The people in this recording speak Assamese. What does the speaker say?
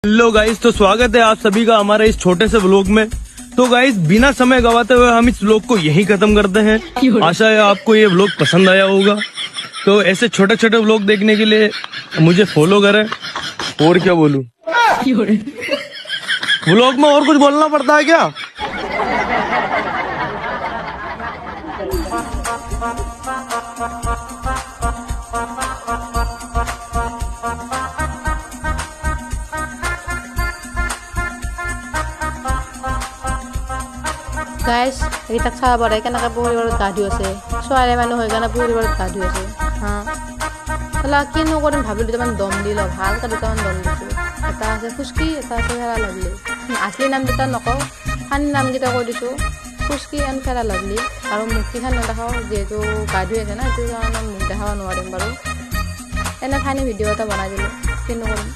हेलो गाइस, तो स्वागत है आप सभी का हमारे इस छोटे से व्लॉग में। तो गाइस, बिना समय गवाते हुए हम इस व्लॉग को यहीं खत्म करते हैं। आशा है आपको ये व्लॉग पसंद आया होगा। तो ऐसे छोटे छोटे व्लॉग देखने के लिए मुझे फॉलो करें। और क्या बोलूं, व्लॉग में और कुछ बोलना पड़ता है क्या? গাইজ এইকেইটাক চাব পাৰে কেনেকৈ পুখুৰী পাৰত গা ধুই আছে। ছোৱালী মানুহ হৈ কাৰণে পুখুৰী পাৰত গা ধুই আছে। হা কিনো কৰিম ভাবিলোঁ, দুটামান দম দি লওঁ। ভালকৈ দুটামান দম দিছোঁ। এটা আছে খুচকি, এটা আছে ফেৰা লাভলি। আচলি নামকেইটা নকওঁ, ফানি নামকেইটা কৈ দিছোঁ, খুচকি এণ্ড ফেৰা লাভলি। আৰু মুক্তিখন নেদেখাওঁ, যিহেতু গা ধুই আছে না, সেইটো কাৰণে মুখ দেখাব নোৱাৰিম বাৰু। এনে ফানি ভিডিঅ' এটা বনাই দিলোঁ, কিনো কৰিম।